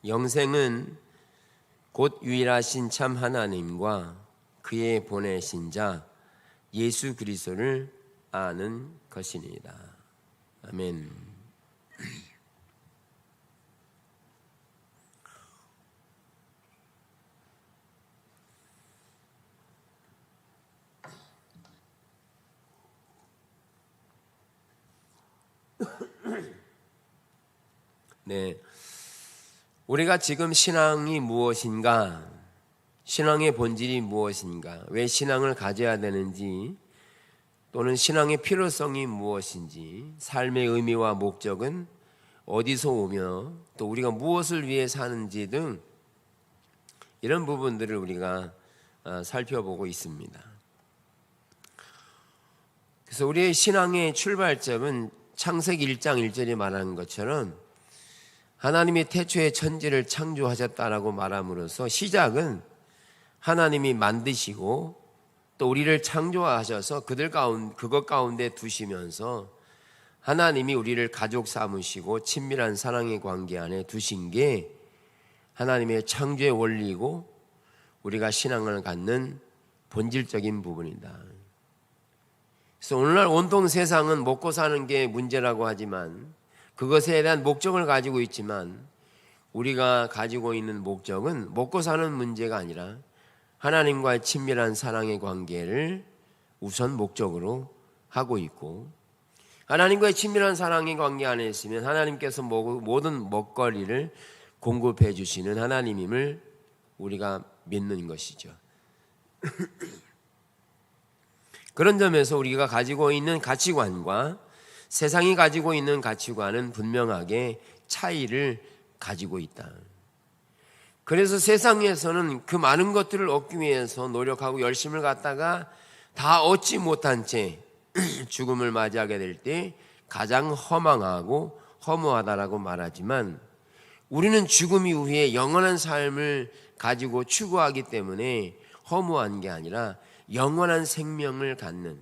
영생은 곧 유일하신 참 하나님과 그의 보내신 자 예수 그리스도를 아는 것이니이다. 아멘. 네, 우리가 지금 신앙이 무엇인가, 신앙의 본질이 무엇인가, 왜 신앙을 가져야 되는지, 또는 신앙의 필요성이 무엇인지, 삶의 의미와 목적은 어디서 오며 또 우리가 무엇을 위해 사는지 등 이런 부분들을 우리가 살펴보고 있습니다. 그래서 우리의 신앙의 출발점은 창세기 1장 1절에 말하는 것처럼 하나님이 태초에 천지를 창조하셨다라고 말함으로써 시작은 하나님이 만드시고 또 우리를 창조하셔서 그것 가운데 두시면서 하나님이 우리를 가족 삼으시고 친밀한 사랑의 관계 안에 두신 게 하나님의 창조의 원리이고 우리가 신앙을 갖는 본질적인 부분이다. 그래서 오늘날 온통 세상은 먹고 사는 게 문제라고 하지만 그것에 대한 목적을 가지고 있지만 우리가 가지고 있는 목적은 먹고 사는 문제가 아니라 하나님과의 친밀한 사랑의 관계를 우선 목적으로 하고 있고, 하나님과의 친밀한 사랑의 관계 안에 있으면 하나님께서 모든 먹거리를 공급해 주시는 하나님임을 우리가 믿는 것이죠. 그런 점에서 우리가 가지고 있는 가치관과 세상이 가지고 있는 가치관은 분명하게 차이를 가지고 있다. 그래서 세상에서는 그 많은 것들을 얻기 위해서 노력하고 열심을 갖다가 다 얻지 못한 채 죽음을 맞이하게 될 때 가장 허망하고 허무하다라고 말하지만, 우리는 죽음 이후에 영원한 삶을 가지고 추구하기 때문에 허무한 게 아니라 영원한 생명을 갖는,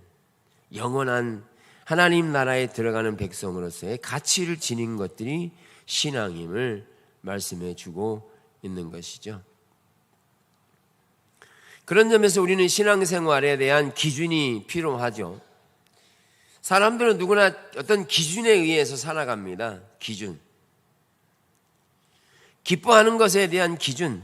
영원한 하나님 나라에 들어가는 백성으로서의 가치를 지닌 것들이 신앙임을 말씀해 주고 있는 것이죠. 그런 점에서 우리는 신앙생활에 대한 기준이 필요하죠. 사람들은 누구나 어떤 기준에 의해서 살아갑니다. 기준. 기뻐하는 것에 대한 기준,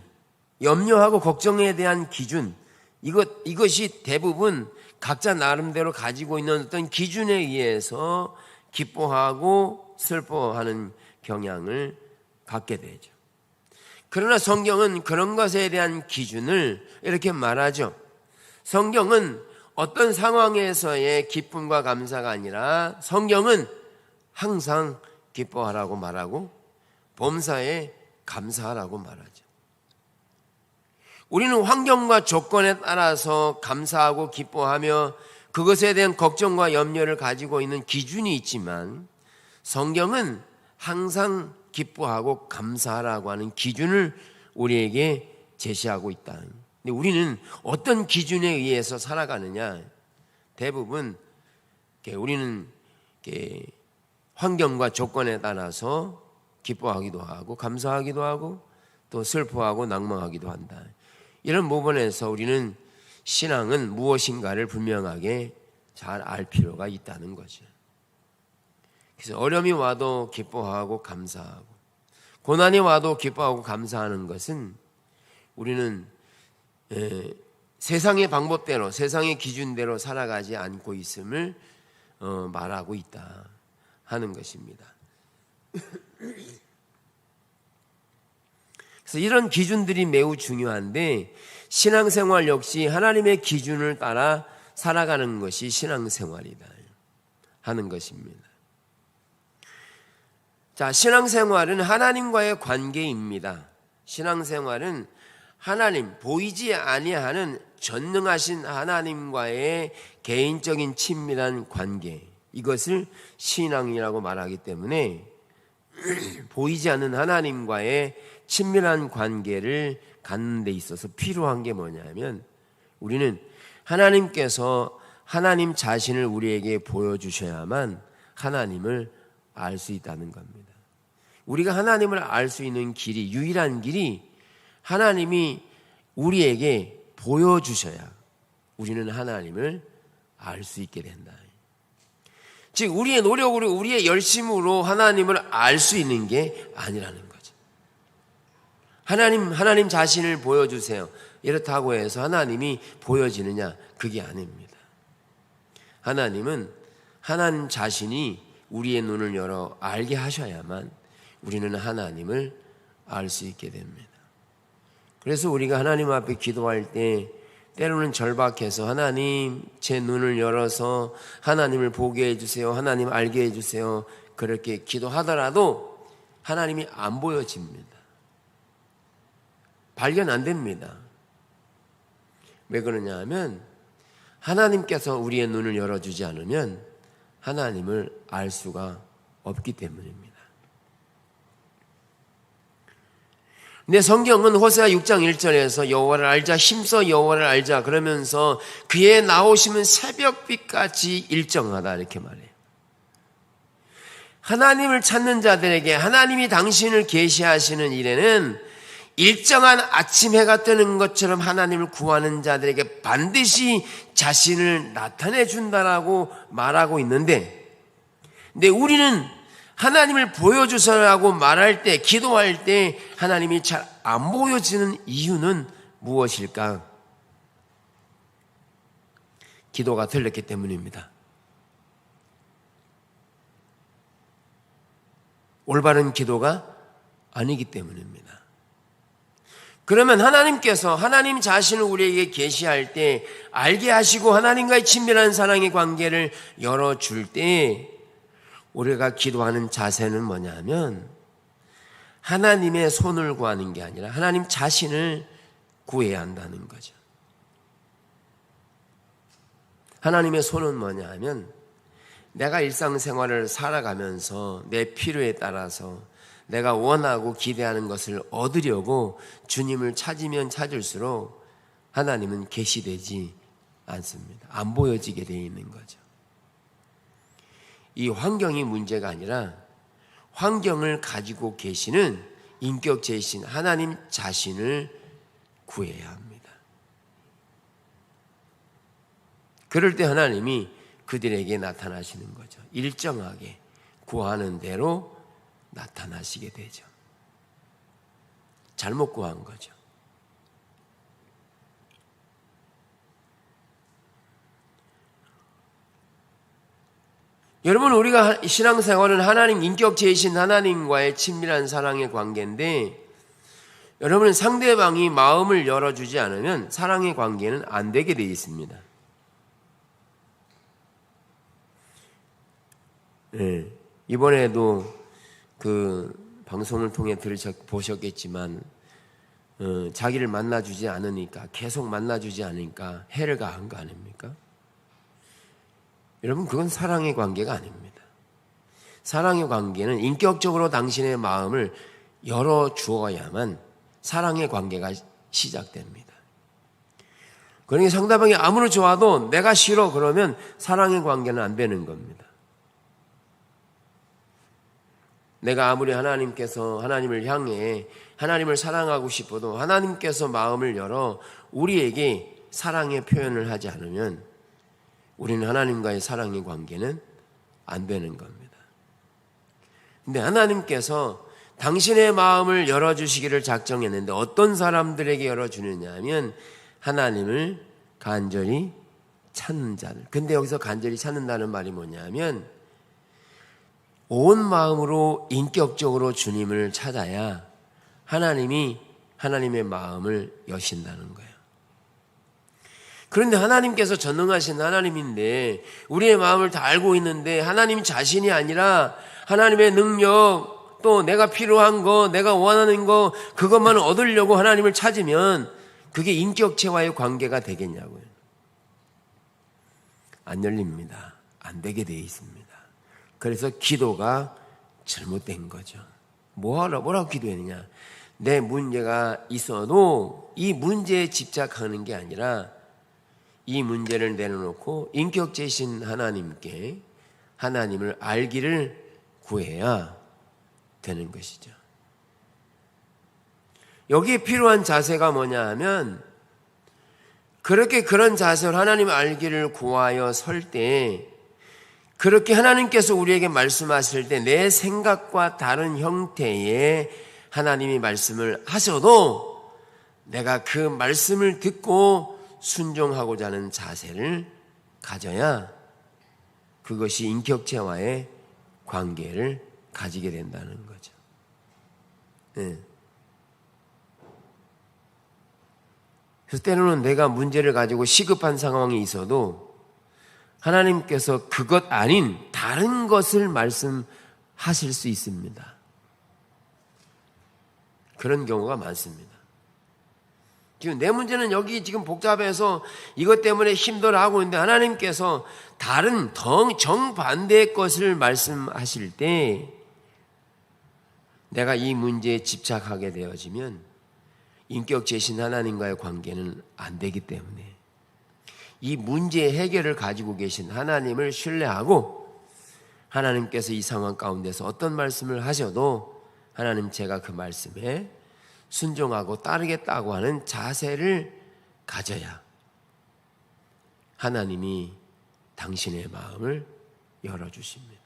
염려하고 걱정에 대한 기준, 이것이 대부분 각자 나름대로 가지고 있는 어떤 기준에 의해서 기뻐하고 슬퍼하는 경향을 갖게 되죠. 그러나 성경은 그런 것에 대한 기준을 이렇게 말하죠. 성경은 어떤 상황에서의 기쁨과 감사가 아니라 성경은 항상 기뻐하라고 말하고 범사에 감사하라고 말하죠. 우리는 환경과 조건에 따라서 감사하고 기뻐하며 그것에 대한 걱정과 염려를 가지고 있는 기준이 있지만 성경은 항상 기뻐하고 감사하라고 하는 기준을 우리에게 제시하고 있다. 근데 우리는 어떤 기준에 의해서 살아가느냐? 대부분 우리는 환경과 조건에 따라서 기뻐하기도 하고 감사하기도 하고 또 슬퍼하고 낭망하기도 한다. 이런 부분에서 우리는 신앙은 무엇인가를 분명하게 잘 알 필요가 있다는 거죠. 그래서 어려움이 와도 기뻐하고 감사하고 고난이 와도 기뻐하고 감사하는 것은 우리는 세상의 방법대로 세상의 기준대로 살아가지 않고 있음을 말하고 있다 하는 것입니다. 그래서 이런 기준들이 매우 중요한데 신앙생활 역시 하나님의 기준을 따라 살아가는 것이 신앙생활이다 하는 것입니다. 자, 신앙생활은 하나님과의 관계입니다. 신앙생활은 하나님, 보이지 아니하는 전능하신 하나님과의 개인적인 친밀한 관계, 이것을 신앙이라고 말하기 때문에 보이지 않는 하나님과의 친밀한 관계를 갖는 데 있어서 필요한 게 뭐냐면 우리는 하나님께서 하나님 자신을 우리에게 보여주셔야만 하나님을 알 수 있다는 겁니다. 우리가 하나님을 알 수 있는 길이, 유일한 길이 하나님이 우리에게 보여주셔야 우리는 하나님을 알 수 있게 된다. 즉 우리의 노력으로, 우리의 열심으로 하나님을 알 수 있는 게 아니라는 거죠. 하나님 자신을 보여주세요. 이렇다고 해서 하나님이 보여지느냐? 그게 아닙니다. 하나님은 하나님 자신이 우리의 눈을 열어 알게 하셔야만 우리는 하나님을 알 수 있게 됩니다. 그래서 우리가 하나님 앞에 기도할 때 때로는 절박해서 하나님 제 눈을 열어서 하나님을 보게 해주세요. 하나님 알게 해주세요. 그렇게 기도하더라도 하나님이 안 보여집니다. 발견 안 됩니다. 왜 그러냐 하면 하나님께서 우리의 눈을 열어주지 않으면 하나님을 알 수가 없기 때문입니다. 근데 성경은 호세아 6장 1절에서 여호와를 알자, 힘써 여호와를 알자 그러면서 그의 나오심은 새벽빛같이 일정하다 이렇게 말해요. 하나님을 찾는 자들에게 하나님이 당신을 계시하시는 일에는 일정한 아침 해가 뜨는 것처럼 하나님을 구하는 자들에게 반드시 자신을 나타내 준다라고 말하고 있는데, 근데 우리는 하나님을 보여주셔라고 말할 때, 기도할 때 하나님이 잘 안 보여지는 이유는 무엇일까? 기도가 들렸기 때문입니다. 올바른 기도가 아니기 때문입니다. 그러면 하나님께서 하나님 자신을 우리에게 계시할 때 알게 하시고 하나님과의 친밀한 사랑의 관계를 열어줄 때 우리가 기도하는 자세는 뭐냐 하면 하나님의 손을 구하는 게 아니라 하나님 자신을 구해야 한다는 거죠. 하나님의 손은 뭐냐 하면 내가 일상생활을 살아가면서 내 필요에 따라서 내가 원하고 기대하는 것을 얻으려고 주님을 찾으면 찾을수록 하나님은 계시되지 않습니다. 안 보여지게 되어 있는 거죠. 이 환경이 문제가 아니라 환경을 가지고 계시는 인격체이신 하나님 자신을 구해야 합니다. 그럴 때 하나님이 그들에게 나타나시는 거죠. 일정하게 구하는 대로 나타나시게 되죠. 잘못 구한 거죠. 여러분, 우리가 신앙생활은 하나님, 인격체이신 하나님과의 친밀한 사랑의 관계인데, 여러분은 상대방이 마음을 열어주지 않으면 사랑의 관계는 안 되게 되어 있습니다. 네, 이번에도 그 방송을 통해 보셨겠지만 자기를 만나주지 않으니까, 계속 만나주지 않으니까 해를 가한 거 아닙니까? 여러분, 그건 사랑의 관계가 아닙니다. 사랑의 관계는 인격적으로 당신의 마음을 열어주어야만 사랑의 관계가 시작됩니다. 그러니 상대방이 아무리 좋아도 내가 싫어 그러면 사랑의 관계는 안 되는 겁니다. 내가 아무리 하나님을 향해 하나님을 사랑하고 싶어도 하나님께서 마음을 열어 우리에게 사랑의 표현을 하지 않으면 우리는 하나님과의 사랑의 관계는 안 되는 겁니다. 근데 하나님께서 당신의 마음을 열어주시기를 작정했는데 어떤 사람들에게 열어주느냐 하면 하나님을 간절히 찾는 자들. 근데 여기서 간절히 찾는다는 말이 뭐냐 하면 온 마음으로 인격적으로 주님을 찾아야 하나님이 하나님의 마음을 여신다는 거예요. 그런데 하나님께서 전능하신 하나님인데 우리의 마음을 다 알고 있는데 하나님 자신이 아니라 하나님의 능력, 또 내가 필요한 거, 내가 원하는 거, 그것만 얻으려고 하나님을 찾으면 그게 인격체와의 관계가 되겠냐고요. 안 열립니다. 안 되게 되어 있습니다. 그래서 기도가 잘못된 거죠. 뭐라고 기도했느냐? 내 문제가 있어도 이 문제에 집착하는 게 아니라 이 문제를 내려놓고 인격체이신 하나님께 하나님을 알기를 구해야 되는 것이죠. 여기에 필요한 자세가 뭐냐 하면 그렇게 그런 자세로 하나님 알기를 구하여 설 때 그렇게 하나님께서 우리에게 말씀하실 때 내 생각과 다른 형태의 하나님이 말씀을 하셔도 내가 그 말씀을 듣고 순종하고자 하는 자세를 가져야 그것이 인격체와의 관계를 가지게 된다는 거죠. 네. 그래서 때로는 내가 문제를 가지고 시급한 상황이 있어도 하나님께서 그것 아닌 다른 것을 말씀하실 수 있습니다. 그런 경우가 많습니다. 지금 내 문제는 여기 지금 복잡해서 이것 때문에 힘들어하고 있는데 하나님께서 다른 정반대의 것을 말씀하실 때 내가 이 문제에 집착하게 되어지면 인격체신 하나님과의 관계는 안 되기 때문에 이 문제의 해결을 가지고 계신 하나님을 신뢰하고 하나님께서 이 상황 가운데서 어떤 말씀을 하셔도 하나님 제가 그 말씀에 순종하고 따르겠다고 하는 자세를 가져야 하나님이 당신의 마음을 열어주십니다.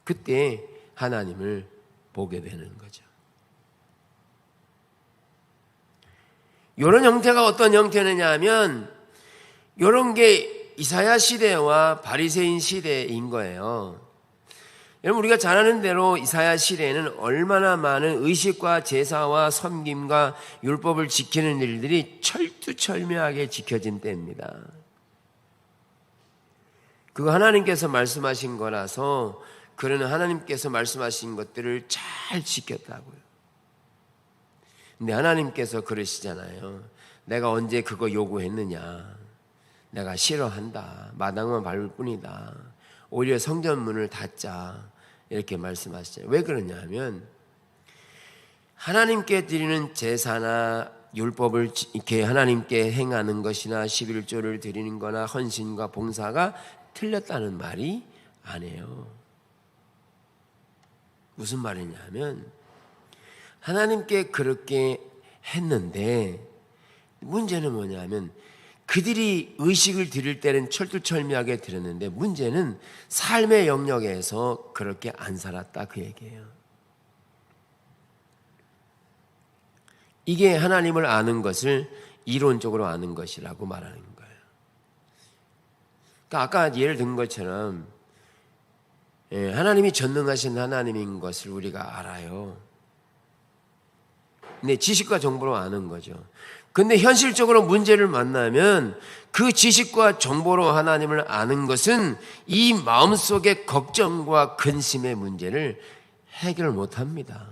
그때 하나님을 보게 되는 거죠. 이런 형태가 어떤 형태느냐 하면 이런 게 이사야 시대와 바리새인 시대인 거예요. 여러분 우리가 잘 아는 대로 이사야 시대에는 얼마나 많은 의식과 제사와 섬김과 율법을 지키는 일들이 철두철미하게 지켜진 때입니다. 그거 하나님께서 말씀하신 거라서 그는 하나님께서 말씀하신 것들을 잘 지켰다고요. 근데 하나님께서 그러시잖아요. 내가 언제 그거 요구했느냐. 내가 싫어한다. 마당만 밟을 뿐이다. 오히려 성전문을 닫자. 이렇게 말씀하시잖아요. 왜 그러냐 하면 하나님께 드리는 제사나 율법을 이렇게 하나님께 행하는 것이나 11조를 드리는 거나 헌신과 봉사가 틀렸다는 말이 아니에요. 무슨 말이냐 하면 하나님께 그렇게 했는데 문제는 뭐냐면 그들이 의식을 드릴 때는 철두철미하게 드렸는데 문제는 삶의 영역에서 그렇게 안 살았다 그 얘기예요. 이게 하나님을 아는 것을 이론적으로 아는 것이라고 말하는 거예요. 그러니까 아까 예를 든 것처럼 하나님이 전능하신 하나님인 것을 우리가 알아요. 근데 지식과 정보로 아는 거죠. 근데 현실적으로 문제를 만나면 그 지식과 정보로 하나님을 아는 것은 이 마음속의 걱정과 근심의 문제를 해결 못합니다.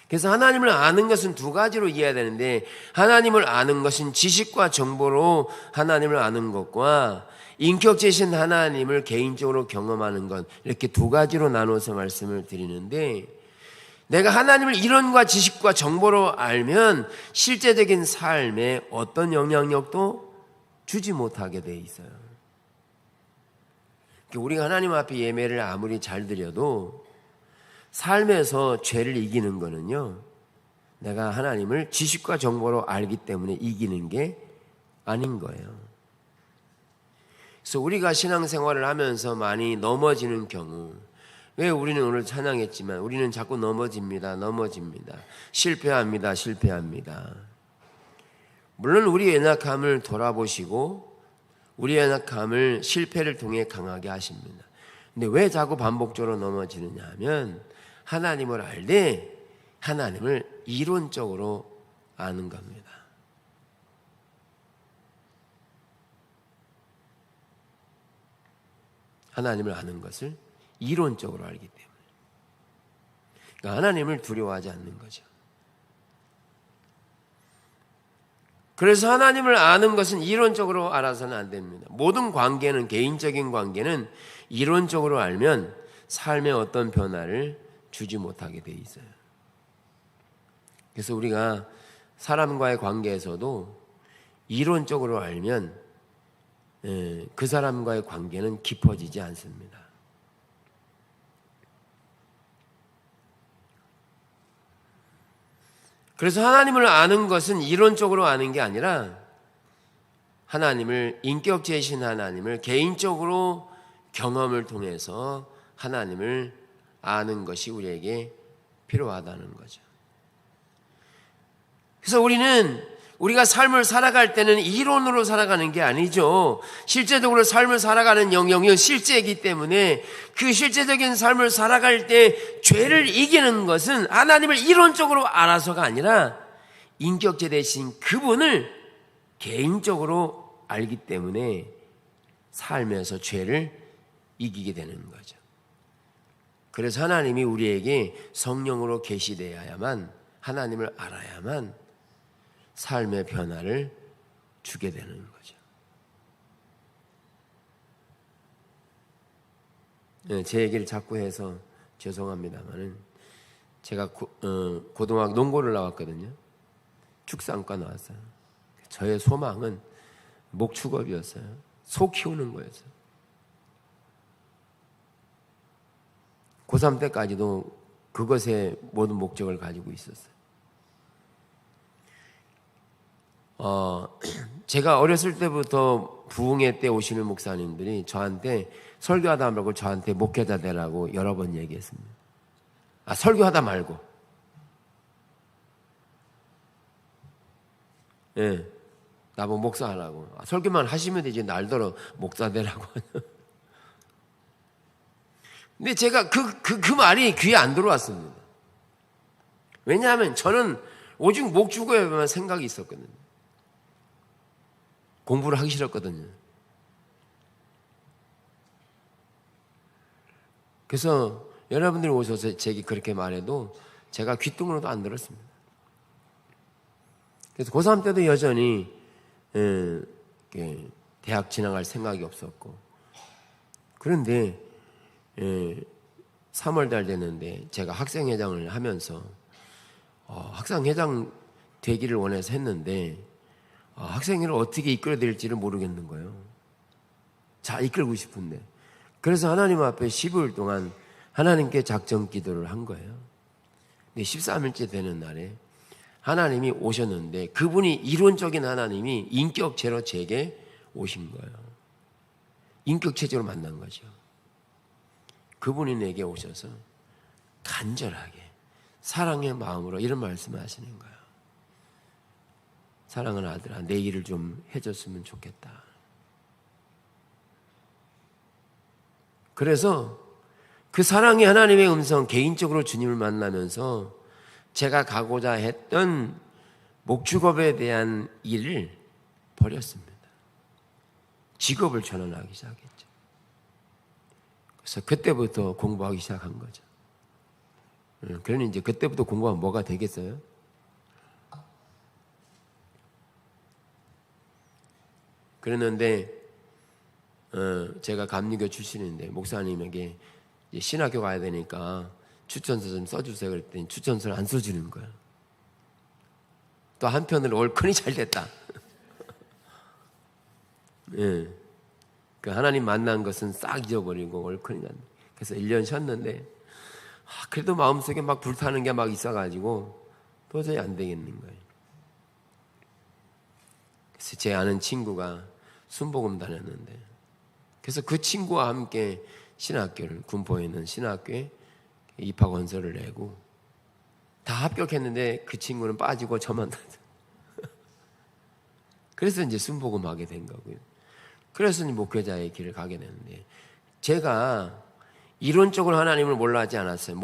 그래서 하나님을 아는 것은 두 가지로 이해해야 되는데 하나님을 아는 것은 지식과 정보로 하나님을 아는 것과 인격체신 하나님을 개인적으로 경험하는 것 이렇게 두 가지로 나눠서 말씀을 드리는데 내가 하나님을 이론과 지식과 정보로 알면 실제적인 삶에 어떤 영향력도 주지 못하게 돼 있어요. 우리가 하나님 앞에 예배를 아무리 잘 드려도 삶에서 죄를 이기는 거는요, 내가 하나님을 지식과 정보로 알기 때문에 이기는 게 아닌 거예요. 그래서 우리가 신앙생활을 하면서 많이 넘어지는 경우, 왜 우리는 오늘 찬양했지만 우리는 자꾸 넘어집니다. 실패합니다. 물론 우리의 연약함을 돌아보시고 우리의 연약함을 실패를 통해 강하게 하십니다. 근데 왜 자꾸 반복적으로 넘어지느냐 하면 하나님을 알되 하나님을 이론적으로 아는 겁니다. 하나님을 아는 것을 이론적으로 알기 때문에. 그러니까 하나님을 두려워하지 않는 거죠. 그래서 하나님을 아는 것은 이론적으로 알아서는 안 됩니다. 모든 관계는, 개인적인 관계는 이론적으로 알면 삶에 어떤 변화를 주지 못하게 돼 있어요. 그래서 우리가 사람과의 관계에서도 이론적으로 알면 그 사람과의 관계는 깊어지지 않습니다. 그래서 하나님을 아는 것은 이론적으로 아는 게 아니라 하나님을, 인격체이신 하나님을 개인적으로 경험을 통해서 하나님을 아는 것이 우리에게 필요하다는 거죠. 그래서 우리가 삶을 살아갈 때는 이론으로 살아가는 게 아니죠. 실제적으로 삶을 살아가는 영역이 실제이기 때문에 그 실제적인 삶을 살아갈 때 죄를 이기는 것은 하나님을 이론적으로 알아서가 아니라 인격체 되신 그분을 개인적으로 알기 때문에 삶에서 죄를 이기게 되는 거죠. 그래서 하나님이 우리에게 성령으로 계시되어야만, 하나님을 알아야만 삶의 변화를 주게 되는 거죠. 네, 제 얘기를 자꾸 해서 죄송합니다만은 제가 고등학교 농고를 나왔거든요. 축산과 나왔어요. 저의 소망은 목축업이었어요. 소 키우는 거였어요. 고3 때까지도 그것에 모든 목적을 가지고 있었어요. 제가 어렸을 때부터 부흥회 때 오시는 목사님들이 저한테 설교하다 말고 저한테 목회자 되라고 여러 번 얘기했습니다. 설교하다 말고. 예. 나보고 목사하라고. 설교만 하시면 되지 날더러 목사 되라고. 근데 제가 그 말이 귀에 안 들어왔습니다. 왜냐하면 저는 오직 목축업에만 생각이 있었거든요. 공부를 하기 싫었거든요. 그래서 여러분들이 오셔서 제게 그렇게 말해도 제가 귓등으로도 안 들었습니다. 그래서 고3 때도 여전히 대학 진학할 생각이 없었고, 그런데 3월달 됐는데 제가 학생회장을 하면서 학생회장 되기를 원해서 했는데 학생회를 어떻게 이끌어야 될지를 모르겠는 거예요. 잘 이끌고 싶은데. 그래서 하나님 앞에 15일 동안 하나님께 작정 기도를 한 거예요. 근데 13일째 되는 날에 하나님이 오셨는데 그분이 이론적인 하나님이 인격체로 제게 오신 거예요. 인격체적으로 만난 거죠. 그분이 내게 오셔서 간절하게 사랑의 마음으로 이런 말씀을 하시는 거예요. 사랑하는 아들아, 내 일을 좀 해줬으면 좋겠다. 그래서 그 사랑의 하나님의 음성, 개인적으로 주님을 만나면서 제가 가고자 했던 목축업에 대한 일을 버렸습니다. 직업을 전환하기 시작했죠. 그래서 그때부터 공부하기 시작한 거죠. 그러니 이제 그때부터 공부하면 뭐가 되겠어요? 그랬는데 제가 감리교 출신인데 목사님에게 신학교 가야 되니까 추천서 좀 써주세요 그랬더니 추천서를 안 써주는 거야. 또 한편으로 얼큰이 잘 됐다. 예. 그 하나님 만난 것은 싹 잊어버리고 얼큰이 안. 그래서 1년 쉬었는데 그래도 마음속에 막 불타는 게 막 있어가지고 도저히 안 되겠는 거예요. 그래서 제 아는 친구가 순복음 다녔는데, 그래서 그 친구와 함께 신학교를, 군포에 있는 신학교에 입학원서를 내고 다 합격했는데 그 친구는 빠지고 저만 그래서 이제 순복음 하게 된 거고요. 그래서 이제 목회자의 길을 가게 되는데, 제가 이론적으로 하나님을 모르지 않았어요.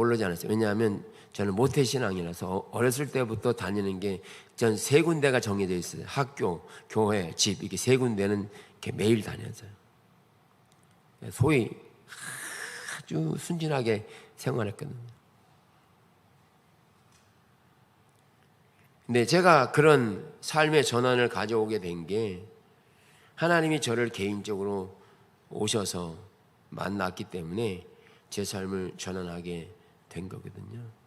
왜냐하면 저는 모태신앙이라서 어렸을 때부터 다니는 게 전 3군데가 정해져 있어요. 학교, 교회, 집, 이렇게 3군데는 이렇게 매일 다녔어요. 소위 아주 순진하게 생활했거든요. 근데 제가 그런 삶의 전환을 가져오게 된 게 하나님이 저를 개인적으로 오셔서 만났기 때문에 제 삶을 전환하게 된 거거든요.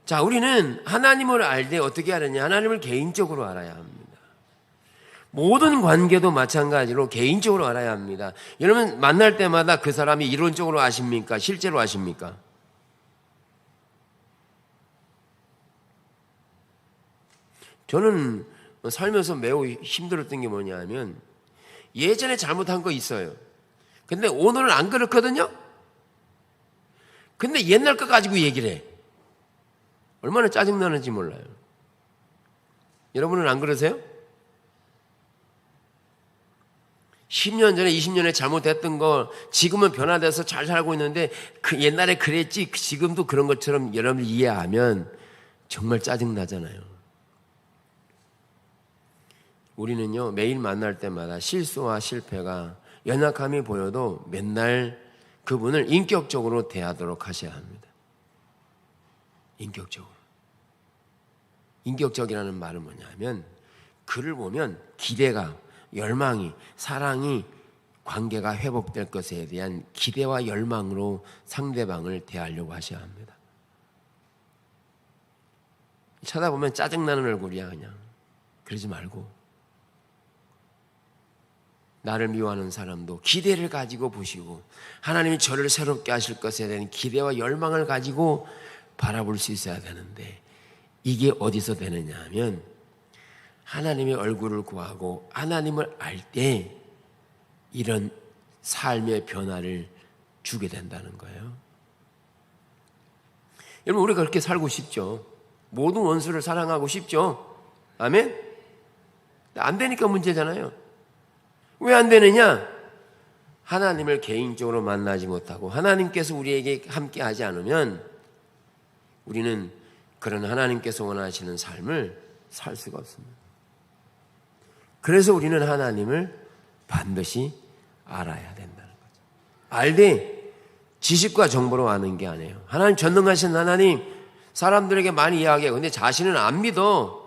자, 우리는 하나님을 알 때 어떻게 하느냐? 하나님을 개인적으로 알아야 합니다. 모든 관계도 마찬가지로 개인적으로 알아야 합니다. 여러분 만날 때마다 그 사람이 이론적으로 아십니까? 실제로 아십니까? 저는 살면서 매우 힘들었던 게 뭐냐 하면 예전에 잘못한 거 있어요. 근데 오늘은 안 그렇거든요. 근데 옛날 거 가지고 얘기를 해. 얼마나 짜증나는지 몰라요. 여러분은 안 그러세요? 10년 전에 20년에 잘못했던 거 지금은 변화돼서 잘 살고 있는데 그 옛날에 그랬지 지금도 그런 것처럼 여러분이 이해하면 정말 짜증나잖아요. 우리는요 매일 만날 때마다 실수와 실패가 연약함이 보여도 맨날 그분을 인격적으로 대하도록 하셔야 합니다. 인격적으로. 인격적이라는 말은 뭐냐면 그를 보면 기대가 열망이 사랑이 관계가 회복될 것에 대한 기대와 열망으로 상대방을 대하려고 하셔야 합니다. 쳐다보면 짜증나는 얼굴이야 그냥. 그러지 말고 나를 미워하는 사람도 기대를 가지고 보시고 하나님이 저를 새롭게 하실 것에 대한 기대와 열망을 가지고 바라볼 수 있어야 되는데 이게 어디서 되느냐 하면 하나님의 얼굴을 구하고 하나님을 알 때 이런 삶의 변화를 주게 된다는 거예요. 여러분 우리가 그렇게 살고 싶죠. 모든 원수를 사랑하고 싶죠. 아멘? 안 되니까 문제잖아요. 왜 안 되느냐? 하나님을 개인적으로 만나지 못하고 하나님께서 우리에게 함께 하지 않으면 우리는 그런 하나님께서 원하시는 삶을 살 수가 없습니다. 그래서 우리는 하나님을 반드시 알아야 된다는 거죠. 알되 지식과 정보로 아는 게 아니에요. 하나님 전능하신 하나님 사람들에게 많이 이야기해요. 근데 자신은 안 믿어.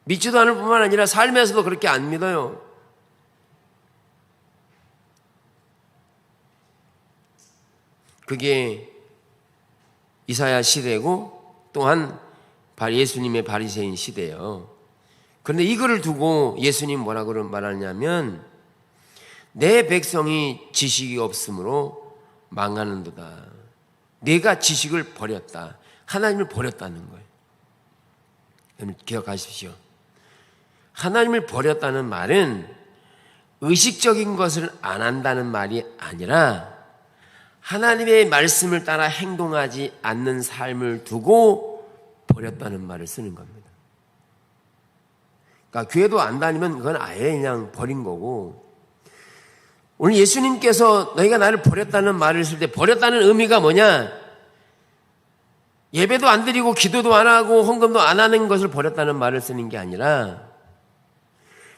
믿지도 않을 뿐만 아니라 삶에서도 그렇게 안 믿어요. 그게 이사야 시대고 또한 예수님의 바리새인 시대예요. 그런데 이거를 두고 예수님 뭐라고 말하냐면 내 백성이 지식이 없으므로 망하는도다. 내가 지식을 버렸다. 하나님을 버렸다는 거예요. 여러분 기억하십시오. 하나님을 버렸다는 말은 의식적인 것을 안 한다는 말이 아니라 하나님의 말씀을 따라 행동하지 않는 삶을 두고 버렸다는 말을 쓰는 겁니다. 그러니까 교회도 안 다니면 그건 아예 그냥 버린 거고 오늘 예수님께서 너희가 나를 버렸다는 말을 쓸 때 버렸다는 의미가 뭐냐? 예배도 안 드리고 기도도 안 하고 헌금도 안 하는 것을 버렸다는 말을 쓰는 게 아니라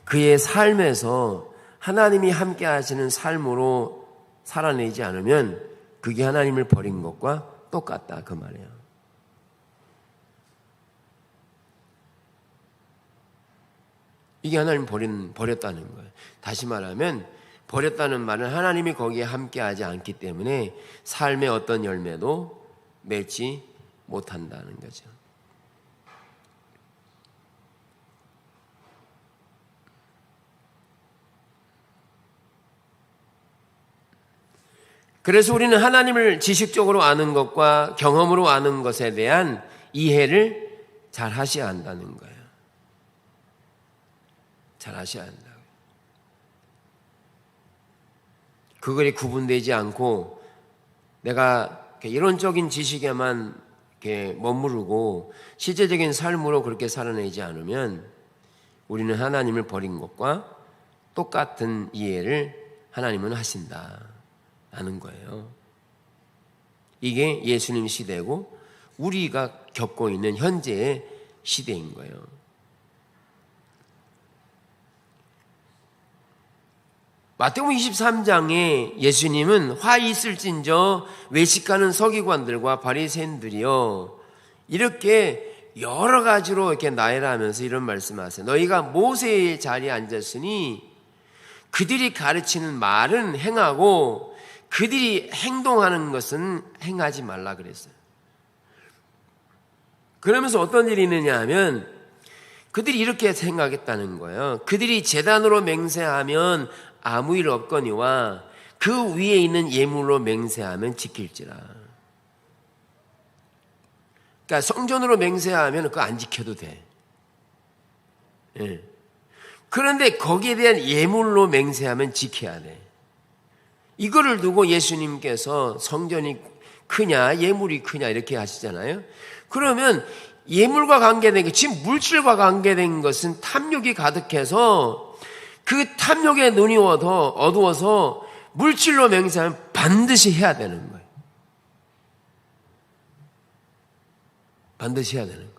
그의 삶에서 하나님이 함께 하시는 삶으로 살아내지 않으면 그게 하나님을 버린 것과 똑같다 그 말이에요. 이게 하나님 버렸다는 거예요. 다시 말하면 버렸다는 말은 하나님이 거기에 함께하지 않기 때문에 삶의 어떤 열매도 맺지 못한다는 거죠. 그래서 우리는 하나님을 지식적으로 아는 것과 경험으로 아는 것에 대한 이해를 잘 하셔야 한다는 거예요. 잘 하셔야 한다고. 그걸이 구분되지 않고 내가 이론적인 지식에만 이렇게 머무르고 실제적인 삶으로 그렇게 살아내지 않으면 우리는 하나님을 버린 것과 똑같은 이해를 하나님은 하신다라는 거예요. 이게 예수님 시대고 우리가 겪고 있는 현재의 시대인 거예요. 마태복음 23장에 예수님은 화 있을진저 외식하는 서기관들과 바리새인들이요 이렇게 여러 가지로 이렇게 나열하면서 이런 말씀하세요. 너희가 모세의 자리에 앉았으니 그들이 가르치는 말은 행하고 그들이 행동하는 것은 행하지 말라 그랬어요. 그러면서 어떤 일이 있느냐 하면 그들이 이렇게 생각했다는 거예요. 그들이 제단으로 맹세하면 아무 일 없거니와 그 위에 있는 예물로 맹세하면 지킬지라. 그러니까 성전으로 맹세하면 그거 안 지켜도 돼. 예. 그런데 거기에 대한 예물로 맹세하면 지켜야 돼. 이거를 두고 예수님께서 성전이 크냐 예물이 크냐 이렇게 하시잖아요. 그러면 예물과 관계된 게 지금 물질과 관계된 것은 탐욕이 가득해서 그 탐욕의 눈이 어두워서 물질로 맹세하면 반드시 해야 되는 거예요. 반드시 해야 되는 거예요.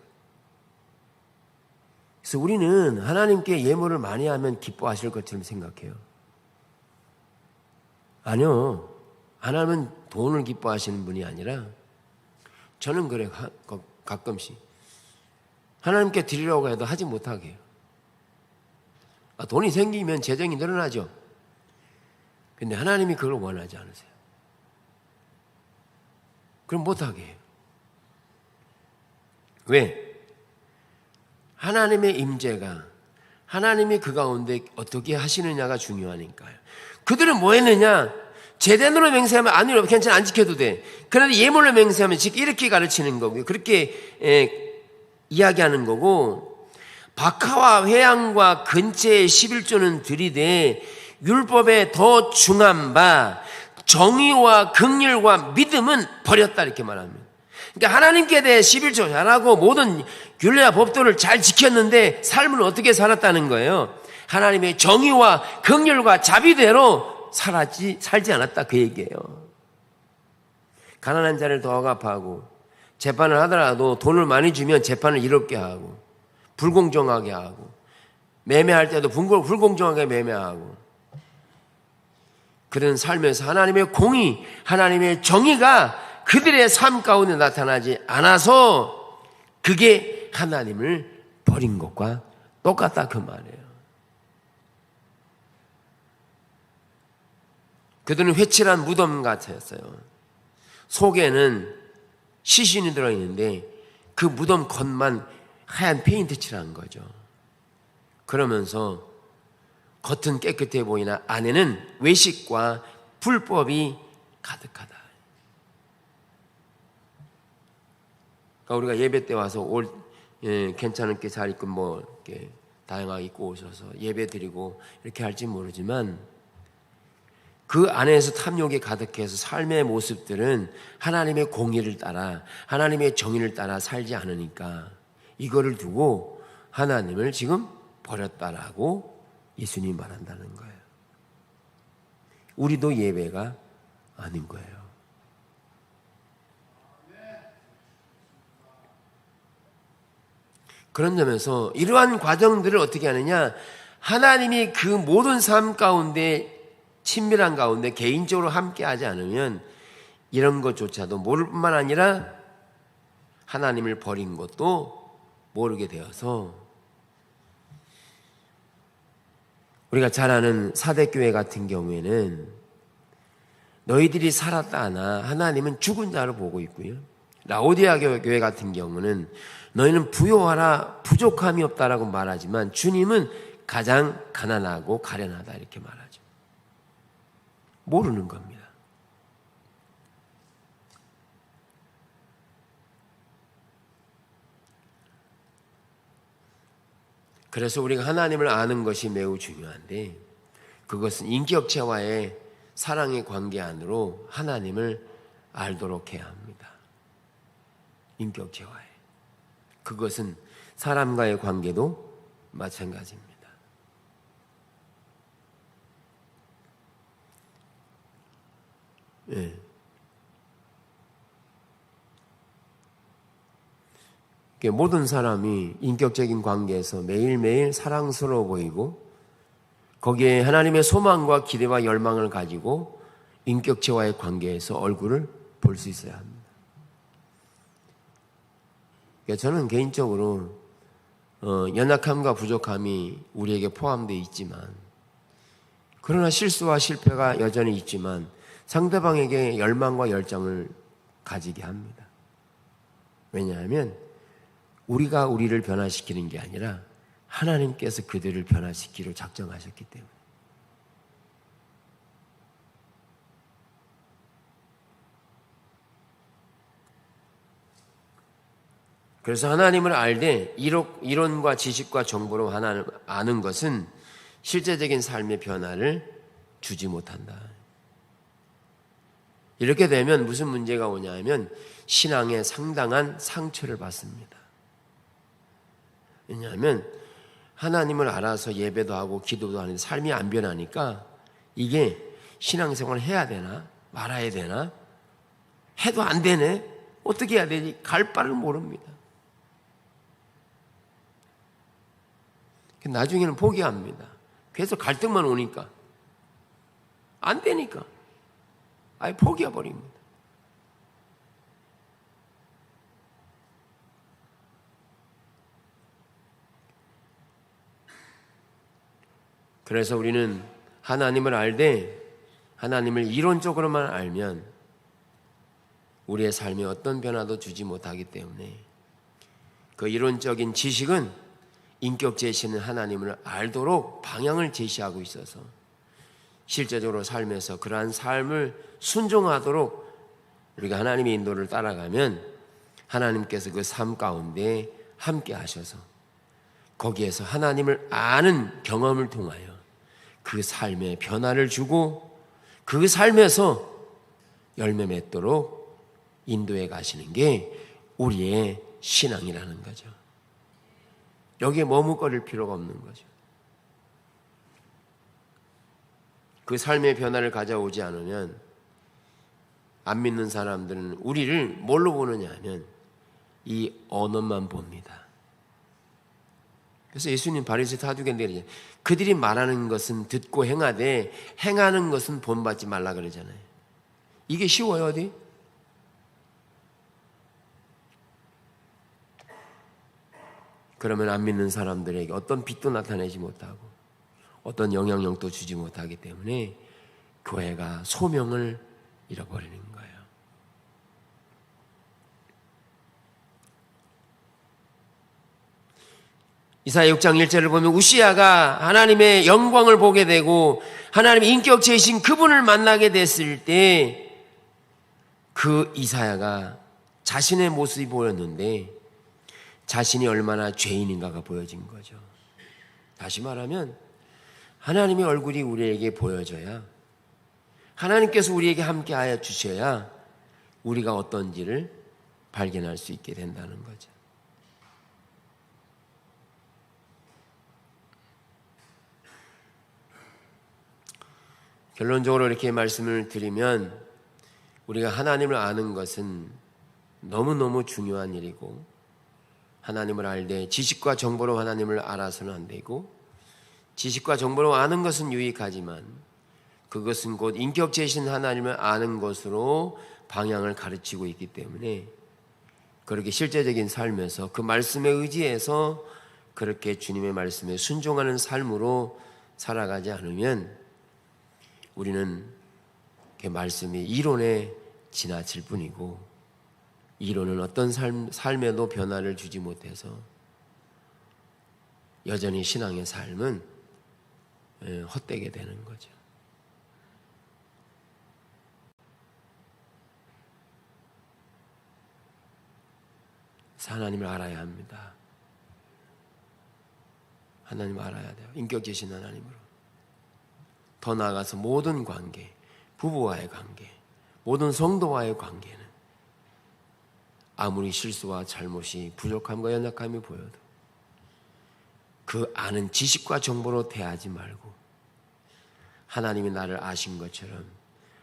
그래서 우리는 하나님께 예물을 많이 하면 기뻐하실 것처럼 생각해요. 아니요. 안 하면 돈을 기뻐하시는 분이 아니라 저는 그래 가끔씩 하나님께 드리려고 해도 하지 못하게 해요. 돈이 생기면 재정이 늘어나죠. 근데 하나님이 그걸 원하지 않으세요. 그럼 못하게 해요. 왜? 하나님의 임재가 하나님이 그 가운데 어떻게 하시느냐가 중요하니까요. 그들은 뭐 했느냐? 제대로 맹세하면 아니요 괜찮아 안 지켜도 돼. 그런데 예물로 맹세하면 즉 이렇게 가르치는 거고요. 그렇게 이야기하는 거고 박하와 회양과 근처의 11조는 들이되 율법에 더 중한 바 정의와 긍휼과 믿음은 버렸다 이렇게 말합니다. 그러니까 하나님께 대해 11조 잘하고 모든 율례와 법도를 잘 지켰는데 삶을 어떻게 살았다는 거예요. 하나님의 정의와 긍휼과 자비대로 살지 않았다 그 얘기예요. 가난한 자를 더 억압하고 재판을 하더라도 돈을 많이 주면 재판을 이롭게 하고 불공정하게 하고 매매할 때도 불공정하게 매매하고 그런 삶에서 하나님의 공의, 하나님의 정의가 그들의 삶 가운데 나타나지 않아서 그게 하나님을 버린 것과 똑같다 그 말이에요. 그들은 회칠한 무덤 같았어요. 속에는 시신이 들어있는데 그 무덤 겉만 하얀 페인트 칠한 거죠. 그러면서 겉은 깨끗해 보이나 안에는 외식과 불법이 가득하다. 그러니까 우리가 예배 때 와서 괜찮게 잘 입고 이렇게 다양하게 입고 오셔서 예배 드리고 이렇게 할지 모르지만 그 안에서 탐욕이 가득해서 삶의 모습들은 하나님의 공의를 따라 하나님의 정의를 따라 살지 않으니까 이거를 두고 하나님을 지금 버렸다라고 예수님이 말한다는 거예요. 우리도 예배가 아닌 거예요. 그런 점에서 이러한 과정들을 어떻게 하느냐, 하나님이 그 모든 삶 가운데 친밀한 가운데 개인적으로 함께하지 않으면 이런 것조차도 모를 뿐만 아니라 하나님을 버린 것도 모르게 되어서 우리가 잘 아는 사대교회 같은 경우에는 너희들이 살았다 하나 하나님은 죽은 자로 보고 있고요. 라오디아 교회 같은 경우는 너희는 부요하라 부족함이 없다라고 말하지만 주님은 가장 가난하고 가련하다 이렇게 말하죠. 모르는 겁니다. 그래서 우리가 하나님을 아는 것이 매우 중요한데 그것은 인격체와의 사랑의 관계 안으로 하나님을 알도록 해야 합니다. 인격체와의. 그것은 사람과의 관계도 마찬가지입니다. 예. 모든 사람이 인격적인 관계에서 매일매일 사랑스러워 보이고 거기에 하나님의 소망과 기대와 열망을 가지고 인격체와의 관계에서 얼굴을 볼 수 있어야 합니다. 저는 개인적으로 연약함과 부족함이 우리에게 포함되어 있지만 그러나 실수와 실패가 여전히 있지만 상대방에게 열망과 열정을 가지게 합니다. 왜냐하면 우리가 우리를 변화시키는 게 아니라 하나님께서 그들을 변화시키려 작정하셨기 때문에. 그래서 하나님을 알되 이론과 지식과 정보로 하나님을 아는 것은 실제적인 삶의 변화를 주지 못한다. 이렇게 되면 무슨 문제가 오냐면 신앙에 상당한 상처를 받습니다. 왜냐하면 하나님을 알아서 예배도 하고 기도도 하는데 삶이 안 변하니까 이게 신앙생활을 해야 되나 말아야 되나 해도 안 되네 어떻게 해야 되지 갈 바를 모릅니다. 나중에는 포기합니다. 계속 갈등만 오니까 안 되니까 아예 포기해버립니다. 그래서 우리는 하나님을 알되 하나님을 이론적으로만 알면 우리의 삶에 어떤 변화도 주지 못하기 때문에 그 이론적인 지식은 인격 제시는 하나님을 알도록 방향을 제시하고 있어서 실제적으로 삶에서 그러한 삶을 순종하도록 우리가 하나님의 인도를 따라가면 하나님께서 그 삶 가운데 함께 하셔서 거기에서 하나님을 아는 경험을 통하여 그 삶에 변화를 주고 그 삶에서 열매 맺도록 인도해 가시는 게 우리의 신앙이라는 거죠. 여기에 머뭇거릴 필요가 없는 거죠. 그 삶의 변화를 가져오지 않으면 안 믿는 사람들은 우리를 뭘로 보느냐 하면 이 언어만 봅니다. 그래서 예수님 바리새인 사두개인데 그러잖아요. 그들이 말하는 것은 듣고 행하되 행하는 것은 본받지 말라 그러잖아요. 이게 쉬워요 어디? 그러면 안 믿는 사람들에게 어떤 빛도 나타내지 못하고 어떤 영향력도 주지 못하기 때문에 교회가 소명을 잃어버리는 거예요. 이사야 6장 1절을 보면 우시야가 하나님의 영광을 보게 되고 하나님의 인격체이신 그분을 만나게 됐을 때 그 이사야가 자신의 모습이 보였는데 자신이 얼마나 죄인인가가 보여진 거죠. 다시 말하면 하나님의 얼굴이 우리에게 보여져야 하나님께서 우리에게 함께하여 주셔야 우리가 어떤지를 발견할 수 있게 된다는 거죠. 결론적으로 이렇게 말씀을 드리면 우리가 하나님을 아는 것은 너무너무 중요한 일이고 하나님을 알되 지식과 정보로 하나님을 알아서는 안 되고 지식과 정보로 아는 것은 유익하지만 그것은 곧 인격체이신 하나님을 아는 것으로 방향을 가르치고 있기 때문에 그렇게 실제적인 삶에서 그 말씀에 의지해서 그렇게 주님의 말씀에 순종하는 삶으로 살아가지 않으면 우리는 그 말씀이 이론에 지나칠 뿐이고 이론은 어떤 삶에도 변화를 주지 못해서 여전히 신앙의 삶은 헛되게 되는 거죠. 그래서 하나님을 알아야 합니다. 하나님을 알아야 돼요. 인격계신 하나님으로. 더 나아가서 모든 관계, 부부와의 관계, 모든 성도와의 관계는 아무리 실수와 잘못이 부족함과 연약함이 보여도 그 아는 지식과 정보로 대하지 말고 하나님이 나를 아신 것처럼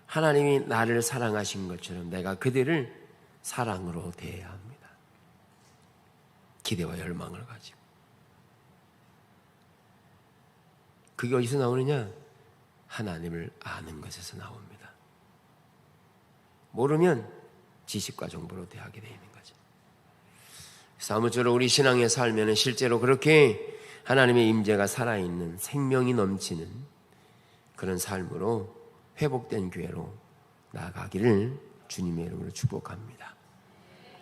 하나님이 나를 사랑하신 것처럼 내가 그들을 사랑으로 대해야 합니다. 기대와 열망을 가지고. 그게 어디서 나오느냐? 하나님을 아는 것에서 나옵니다. 모르면 지식과 정보로 대하게 되어 있는 거죠. 그래서 아무쪼록 우리 신앙의 삶에는 실제로 그렇게 하나님의 임재가 살아있는 생명이 넘치는 그런 삶으로 회복된 교회로 나아가기를 주님의 이름으로 축복합니다.